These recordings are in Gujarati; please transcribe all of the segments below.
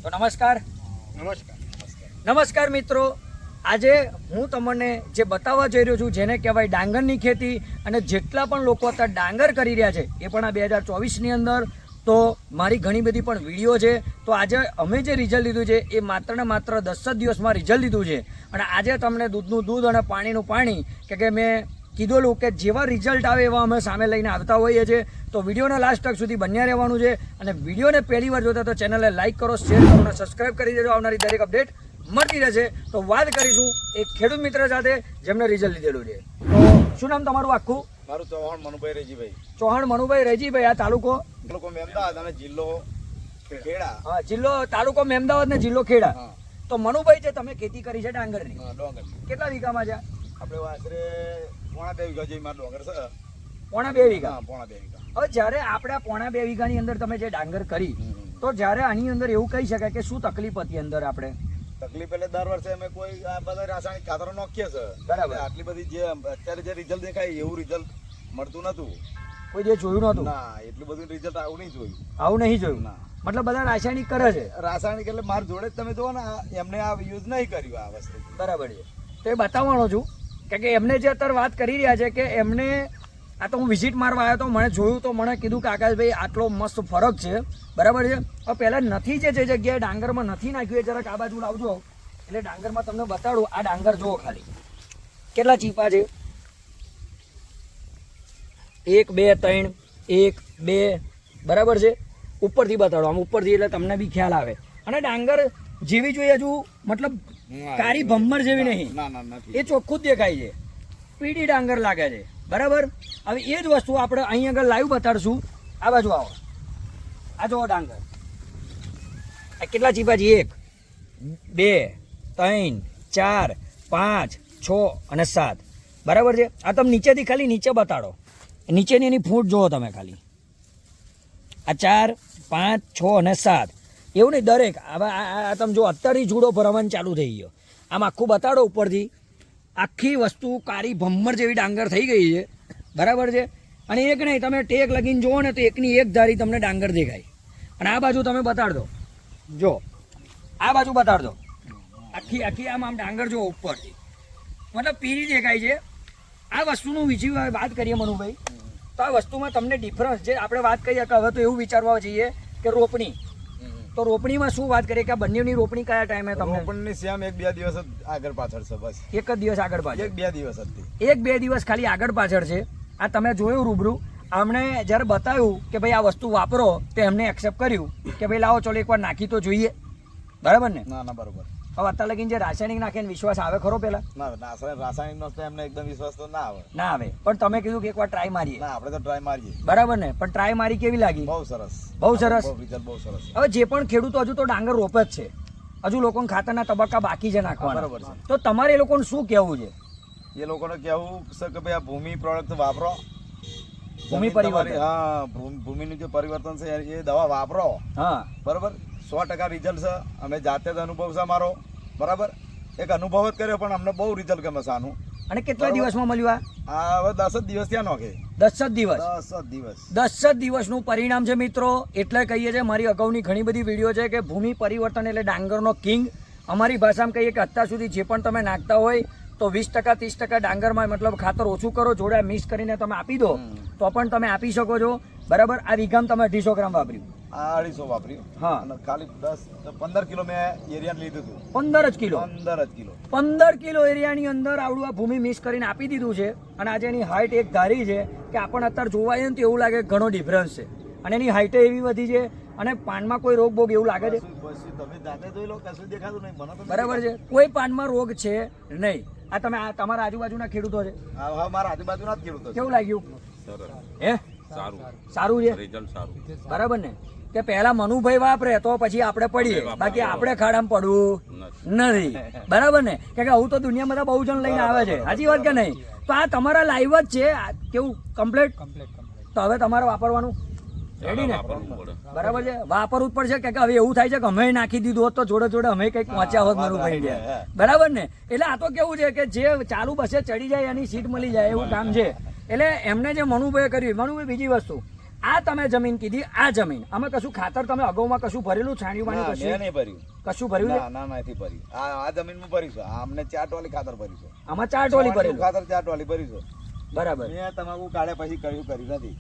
તો નમસ્કાર મિત્રો, આજે હું તમને જે બતાવવા જઈ રહ્યો છું જેને કહેવાય ડાંગરની ખેતી અને જેટલા પણ લોકો અત્યારે ડાંગર કરી રહ્યા છે એ પણ આ 2024ની અંદર તો મારી ઘણી બધી પણ વિડીયો છે. તો આજે અમે જે રિઝલ્ટ લીધું છે એ માત્ર ને માત્ર 10 જ દિવસમાં રિઝલ્ટ લીધું છે અને આજે તમને દૂધનું દૂધ અને પાણીનું પાણી કે મેં કીધેલું કે જેવા રિઝલ્ટ આવે એવા અમે સામે લઈને આવતા હોઈએ છીએ. તો વિડીયોને લાસ્ટ તક સુધી બન્યા રહેવાનું છે અને વિડીયોને પહેલી વાર જોતા તો ચેનલને લાઇક કરો, શેર કરો અને સબસ્ક્રાઈબ કરી દેજો. આવનારી દરેક અપડેટ મળતી રહેશે. તો વાત કરીશું એક ખેડૂત મિત્ર સાથે જેમને રિઝલ્ટ લીધેલું છે. તો શું નામ તમારું આખું? મારું ચૌહાણ મનુભાઈ રેજીભાઈ. ચૌહાણ મનુભાઈ રેજીભાઈ. આ તાલુકો મહેમદાવાદ અને જિલ્લો ખેડા. હા, જિલ્લો તાલુકો મહેમદાવાદ ને જિલ્લો ખેડા. તો મનુભાઈ જે તમે ખેતી કરી છે ડાંગરની, કેટલા વીઘામાં છે? આપણે આશરે પોણા 2 વીઘા જેવી મારો ડોંગર છે. પોણા 2 વીઘા? પોણા 2 વીઘા. હવે જ્યારે આપણે આ પોણા 2 વીઘાની અંદર તમે જે ડાંગર કરી તો જ્યારે આની અંદર એવું કહી શકાય કે શું તકલીફ હતી અંદર? આપણે તકલીફ એટલે દર વર્ષે અમે કોઈ આ બધા રાસાયણિક ખાતરો નાખીએ છે. બરાબર. આટલી બધી જે અત્યારે જે રિઝલ્ટ દેખાય એવું રિઝલ્ટ મળતું નતું. કોઈ જે જોયું નતું? ના, એટલું બધું રિઝલ્ટ આવું નહીં જોયું. આવું નહીં જોયું? ના. મતલબ બધા રાસાયણિક કરે છે? રાસાયણિક એટલે મારી જોડે જ તમે જુઓ ને, એમને આ યુઝ નહીં કર્યું આ વસ્તુ. બરાબર છે. તો એ બતાવવાનો છું કે એમને જે અત્યારે વાત કરી રહ્યા છે કે એમને આ તો હું વિઝિટ મારવા આવ્યો તો મને જોયું તો મને કીધું કે આકાશભાઈ આટલો મસ્ત ફરક છે. બરાબર છે. હવે પહેલાં નથી જે જગ્યાએ ડાંગરમાં નથી નાખ્યું એ જરાક આ બાજુ લાવજો એટલે ડાંગરમાં તમને બતાડું. આ ડાંગર જુઓ ખાલી કેટલા ચીપા છે. 1 2 3 1 2. બરાબર છે. ઉપરથી બતાડો, આમ ઉપરથી એટલે તમને બી ખ્યાલ આવે. અને ડાંગર જેવી જોઈએ હજુ મતલબ કાળી ભમ્મર જેવી નહીં, એ ચોખ્ખું જ દેખાય છે. પીળી ડાંગર લાગે છે. બરાબર. હવે એ જ વસ્તુ આપણે અહીં આગળ લાઈવ બતાડશું. આ બાજુ આવો, આ જુઓ ડાંગર. આ કેટલા ચીપા છે? 1 2 3 4 5 6 અને 7. બરાબર છે. આ તમે નીચેથી ખાલી નીચે બતાડો, નીચેની એની ફૂટ જુઓ તમે ખાલી. આ 4 5 6 અને 7 એવું નહીં, દરેક આ તમે જો અત્યારે જુડો ભરવાનું ચાલુ થઈ ગયો. આમ આખું બતાડો ઉપરથી, આખી વસ્તુ કાળી ભમ્મર જેવી ડાંગર થઈ ગઈ છે. બરાબર છે. અને એક નહીં, તમે ટેક લગીને જુઓ ને તો એકની એક ધારી તમને ડાંગર દેખાય. અને આ બાજુ તમે બતાડ દો, જો આ બાજુ બતાડ દો, આખી આમ ડાંગર જો ઉપરથી મતલબ પીળી દેખાય છે. આ વસ્તુનું બીજી વાત કરીએ મનુભાઈ તો આ વસ્તુમાં તમને ડિફરન્સ જે આપણે વાત કરીએ કે હવે તો એવું વિચારવા જઈએ કે રોપણી, તો રોપણીમાં શું વાત કરીએ કે આ બંનેની રોપણી કયા ટાઈમે? તમને રોપણીની સેમ 1-2 દિવસ જ આગળ પાછળ છે. બસ એક જ દિવસ આગળ પાછળ? 1-2 દિવસ હતી. 1-2 દિવસ ખાલી આગળ પાછળ છે. આ તમે જોયું રૂબરૂ. અમને જ્યારે બતાવ્યું કે ભાઈ આ વસ્તુ વાપરો તો એમને એક્સેપ્ટ કર્યું કે ભાઈ લાવો ચલો એકવાર નાખી તો જોઈએ. બરાબર ને? ના બરોબર. હવે અત્યારે લગીને જે રાસાયણિક નાખીને વિશ્વાસ આવે ખરો? પેલા ના, રાસાયણિક નો એમને એકદમ વિશ્વાસ તો ના આવે. ના આવે. પણ તમે કીધું કે એકવાર ટ્રાય મારીએ. ના, આપણે તો ટ્રાય મારીએ. બરાબર ને? પણ ટ્રાય મારી કેવી લાગી? બહુ સરસ. બહુ સરસ. બહુ સરસ. હવે જે પણ ખેડૂતો હજુ તો ડાંગર રોપે જ છે, હજુ લોકોને ખાતરના તબક્કા બાકી છે નાખવાના. બરાબર છે. તો તમારે એ લોકોને શું કહેવું છે? એ લોકોને કહેવું છે કે ભાઈ આ ભૂમિ પ્રોડક્ટ વાપરો. ભૂમિ પરિવર્તન. હા, ભૂમિનું જે પરિવર્તન છે એ દવા વાપરો. હા, બરાબર. 100% રિઝલ્ટ છે. અમે જાતે જ અનુભવ છે અમારો. બરાબર. એક અનુભવ જ કર્યો પણ અમને બહુ રિઝલ્ટ ગમે છે આનું. અને કેટલા દિવસમાં મળ્યું? આ હવે 10 જ દિવસ ત્યાં નોખે. 10 જ દિવસ? 10 જ દિવસનું પરિણામ છે મિત્રો. એટલે કહીએ છીએ, મારી અગાઉની ઘણી બધી વિડીયો છે કે ભૂમિ પરિવર્તન એટલે ડાંગરનો કિંગ. અમારી ભાષામાં કહીએ કે અત્યાર સુધી જે પણ તમે નાખતા હોય તો 20% 30% ડાંગરમાં મતલબ ખાતર ઓછું કરો, જોડે મિક્સ કરીને તમે આપી દો તો પણ તમે આપી શકો છો. બરાબર. આ વીઘામાં તમે 250 ગ્રામ વાપર્યું? આ 250 વાપર્યું. હા. અને ખાલી 15 કિલો મેં એરિયા લીધું હતું. 15 જ કિલો 15 કિલો એરિયાની અંદર આવડું આ ભૂમિ મિક્સ કરીને આપી દીધું છે. અને આજે એની હાઈટ એક ધારી છે કે આપણને અત્યારે જોવા જઈએ ને તો એવું લાગે ઘણો ડિફરન્સ છે. અને એની હાઈટે એવી વધી છે. અને પાનમાં કોઈ રોગ બોગ એવું લાગે છે? તમે જાતે જોઈ લો, કશું દેખાતું નહીં મને તો. બરાબર છે. કોઈ પાનમાં રોગ છે નહીં. આ તમે તમારા આજુબાજુના ખેડૂતો છે? હા, મારા આજુબાજુના જ ખેડૂતો. કેવું લાગ્યું? હે, સારું છે. રિઝલ્ટ સારું. બરાબર ને? કે પહેલા મનુભાઈ વાપરે તો પછી આપણે પડીએ, બાકી આપણે ખાડામાં પડવું નથી. બરાબર ને? કે આવું તો દુનિયામાં બહુ જણ લઈને આવે છે. સાચી વાત કે નહીં? તો આ તમારા લાઈવ જ છે. કેવું? કમ્પ્લીટ. તો હવે તમારે વાપરવાનું રેડી ને? બરાબર છે. વાપરવું જ પડશે કે હવે એવું થાય છે કે અમે નાખી દીધું હોત તો જોડે જોડે અમે કંઈક પહોંચ્યા હોત મનુભાઈ ગયા. બરાબર ને? એટલે આ તો કેવું છે કે જે ચાલુ બસે ચડી જાય એની સીટ મળી જાય એવું કામ છે. એટલે એમને જે મનુભાઈએ કર્યું, મનુભાઈ બીજી વસ્તુ આ તમે જમીન કીધી, આ જમીન આમાં કશું ખાતર તમે અગાઉમાં કશું ભરેલું, છાણ્યું ના, બાણ્યું મેં નહીં ભર્યું. કશું ભર્યું છે? ના નથી ભર્યું. આ જમીનમાં ભર્યું છે. આ અમને 4 ટોલી ખાતર ભર્યું છે. આમાં 4 ટોલી છાણિયું ભરેલું. ખાતર 4 ટોલી ભર્યું છે. બરાબર. મેં તમાકુ કાઢ્યા પછી કર્યું નથી.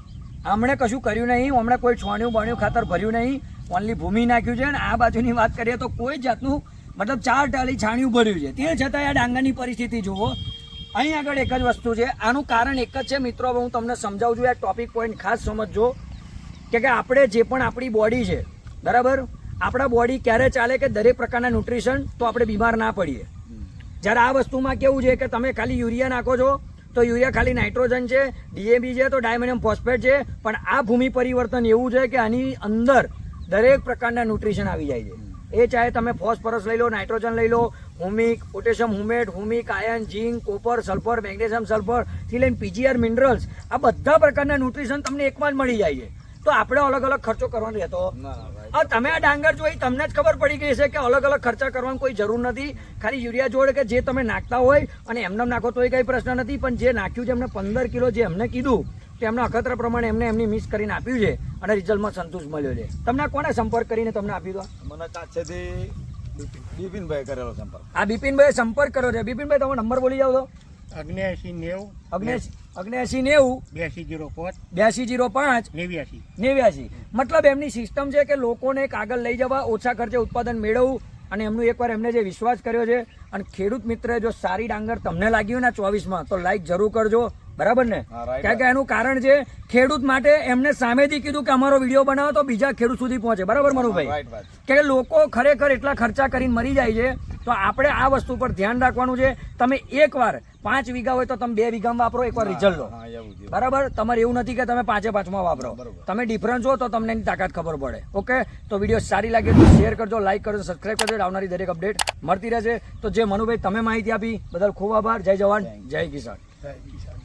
હમણે કશું કર્યું નહીં, હમણાં કોઈ છોણ્યું બાણ્યું ખાતર ભર્યું નહીં, ઓનલી ભૂમિ નાખ્યું છે. અને આ બાજુની વાત કરીએ તો કોઈ જાતનું મતલબ 4 ટાલી છાણિયું ભર્યું છે. તે છતાં આ ડાંગરની પરિસ્થિતિ જુઓ. અહીં આગળ એક જ વસ્તુ છે, આનું કારણ એક જ છે મિત્રો. હવે હું તમને સમજાવું છું, એક ટોપિક પોઈન્ટ ખાસ સમજજો કે આપણે જે પણ આપણી બોડી છે, બરાબર, આપણા બોડી ક્યારે ચાલે કે દરેક પ્રકારના ન્યુટ્રિશન તો આપણે બીમાર ના પડીએ. જ્યારે આ વસ્તુમાં કેવું છે કે તમે ખાલી યુરિયા નાખો છો તો યુરિયા ખાલી નાઇટ્રોજન છે, ડીએપી છે તો ડાયમોનિયમ ફોસ્ફેટ છે, પણ આ ભૂમિ પરિવર્તન એવું છે કે આની અંદર દરેક પ્રકારના ન્યુટ્રિશન આવી જાય છે. એ ચાહે તમે ફોસ્ફરસ લઈ લો, નાઇટ્રોજન લઈ લો, humic, potassium humate, humic ion, zinc, copper, sulphur, magnesium sulphur થી લઈને પીજીઆર મિનરલ્સ, આ બધા પ્રકારના ન્યુટ્રિશન તમને એકમાં જ મળી જાય છે. તો આપણે અલગ અલગ ખર્ચો કરવાનો રહેતો. તમે આ ડાંગર જોઈ તમને જ ખબર પડી ગઈ છે કે અલગ અલગ ખર્ચા કરવાની કોઈ જરૂર નથી. ખાલી યુરિયા જોડે કે જે તમે નાખતા હોય અને એમને નાખો તો એ કઈ પ્રશ્ન નથી, પણ જે નાખ્યું છે એમને 15 કિલો જે એમને કીધું તે એમના અખતરા પ્રમાણે એમને એમની મિક્સ કરીને આપ્યું છે અને રિઝલ્ટમાં સંતોષ મળ્યો છે. તમને કોને સંપર્ક કરીને તમને આપ્યું હતું? મને કાછેથી બિપિનભાઈ કરેલો સંપર્ક. આ બિપિનભાઈ સંપર્ક કર્યો છે. બિપિનભાઈ તમે નંબર બોલી જાવ તો? 79 89 90 8205 8205 89 89. મતલબ એમની સિસ્ટમ છે કે લોકોને કાગળ લઈ જવા, ઓછા ખર્ચે ઉત્પાદન મેળવવું, અને એમનું એકવાર એમને જે વિશ્વાસ કર્યો છે. અને ખેડૂત મિત્રે જો સારી ડાંગર તમને લાગ્યું ને 24માં તો લાઈક જરૂર કરજો, બરાબર ને? હા, right. કારણ કે એનું કારણ છે ખેડૂત માટે એમને સામેથી કીધું કે અમારો વિડીયો બનાવો તો બીજા ખેડૂત સુધી પહોંચે, બરાબર મનુભાઈ? right વાત. કે લોકો ખરેખર એટલા ખર્ચા કરીને મરી જાય છે. તો આપણે આ વસ્તુ પર ધ્યાન રાખવાનું છે. તમે એકવાર 5 વીઘા હોય તો તમે 2 વીઘામાં વાપરો, એકવાર રિઝલ્ટ લો, હા, એવું જ. બરાબર? તમારે એવું નથી કે તમે 5માં વાપરો. બરોબર. તમે ડિફરન્સ હો તો તમને એની તાકાત ખબર પડે. ઓકે, તો વિડીયો સારી લાગે તો શેર કરજો, લાઈક કરજો, સબસ્ક્રાઇબ કરજો. આવનારી દરેક અપડેટ મળતી રહેશે. તો જે મનુભાઈ તમે માહિતી આપી બદલ ખૂબ આભાર. જય જવાન, જય કિસાન. જય કિસાન.